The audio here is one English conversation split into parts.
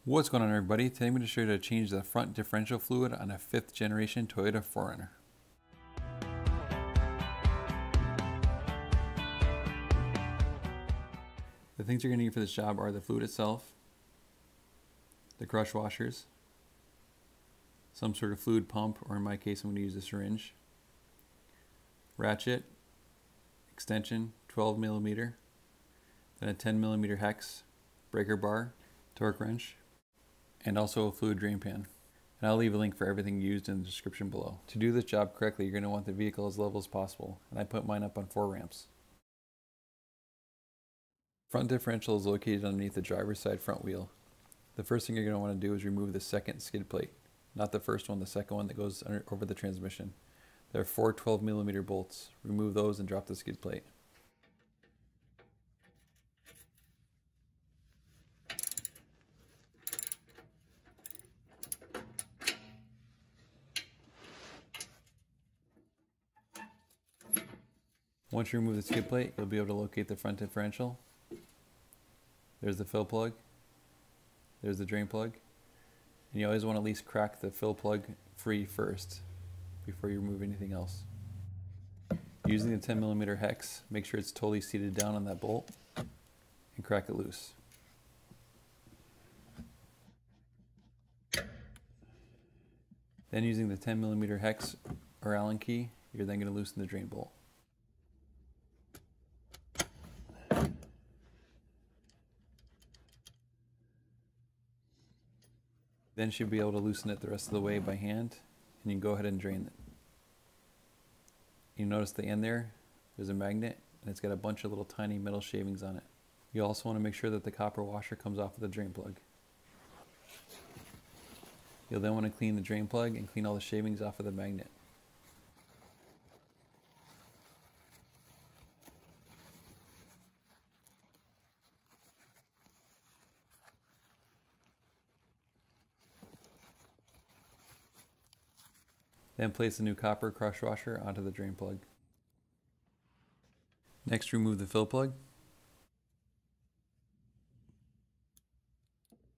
What's going on, everybody? Today I'm going to show you how to change the front differential fluid on a 5th generation Toyota 4Runner. The things you're going to need for this job are the fluid itself, the crush washers, some sort of fluid pump, or in my case I'm going to use a syringe, ratchet, extension 12mm, then a 10mm hex, breaker bar, torque wrench, and also a fluid drain pan. And I'll leave a link for everything used in the description below. To do this job correctly, you're going to want the vehicle as level as possible, and I put mine up on 4 ramps. Front differential is located underneath the driver's side front wheel. The first thing you're going to want to do is remove the second skid plate. Not the first one, the second one that goes over the transmission. There are 4 12mm bolts. Remove those and drop the skid plate. Once you remove the skid plate, you'll be able to locate the front differential. There's the fill plug. There's the drain plug. And you always want to at least crack the fill plug free first before you remove anything else. Using the 10mm hex, make sure it's totally seated down on that bolt and crack it loose. Then using the 10mm hex or Allen key, you're then going to loosen the drain bolt. Then you'll be able to loosen it the rest of the way by hand, and you can go ahead and drain it. You notice the end there's a magnet, and it's got a bunch of little tiny metal shavings on it. You also want to make sure that the copper washer comes off of the drain plug. You'll then want to clean the drain plug and clean all the shavings off of the magnet. Then place the new copper crush washer onto the drain plug. Next, remove the fill plug.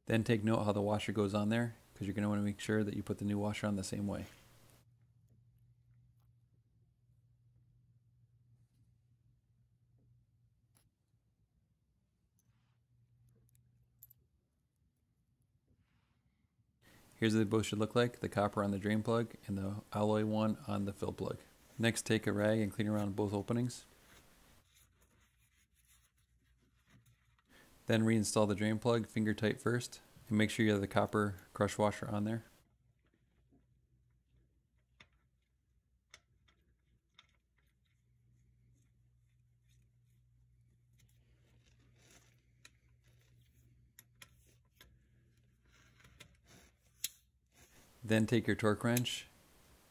Then take note how the washer goes on there, because you're going to want to make sure that you put the new washer on the same way. Here's what they both should look like, the copper on the drain plug and the alloy one on the fill plug. Next, take a rag and clean around both openings. Then reinstall the drain plug finger tight first, and make sure you have the copper crush washer on there. Then take your torque wrench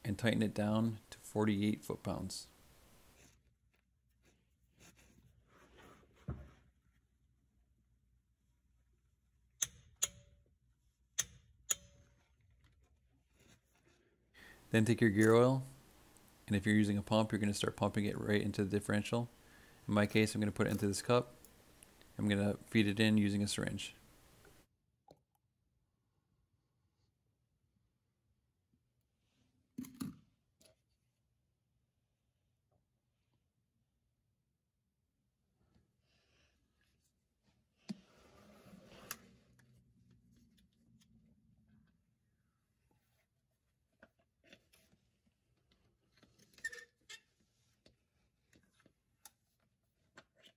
and tighten it down to 48 foot-pounds. Then take your gear oil, and if you're using a pump, you're going to start pumping it right into the differential. In my case, I'm going to put it into this cup. I'm going to feed it in using a syringe.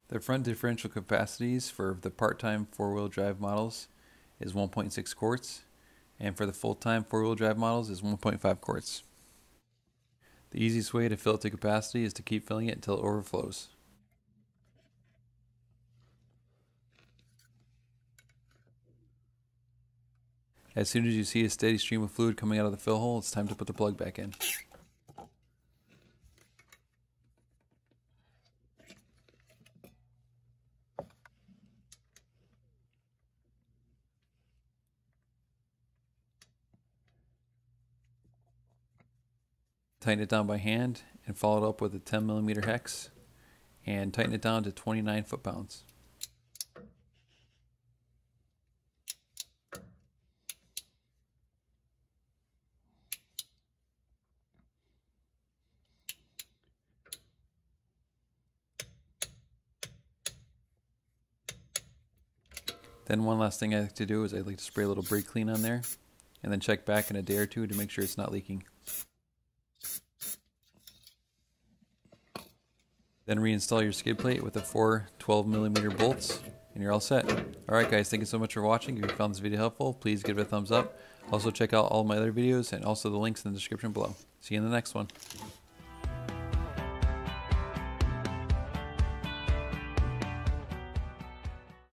The front differential capacities for the part-time 4-wheel drive models is 1.6 quarts, and for the full-time 4-wheel drive models is 1.5 quarts. The easiest way to fill it to capacity is to keep filling it until it overflows. As soon as you see a steady stream of fluid coming out of the fill hole, it's time to put the plug back in. Tighten it down by hand and follow it up with a 10mm hex and tighten it down to 29 foot-pounds. Then one last thing I like to do is I like to spray a little brake clean on there and then check back in a day or two to make sure it's not leaking. Then reinstall your skid plate with the 4 12mm bolts and you're all set. Alright guys, thank you so much for watching. If you found this video helpful, please give it a thumbs up. Also check out all my other videos and also the links in the description below. See you in the next one.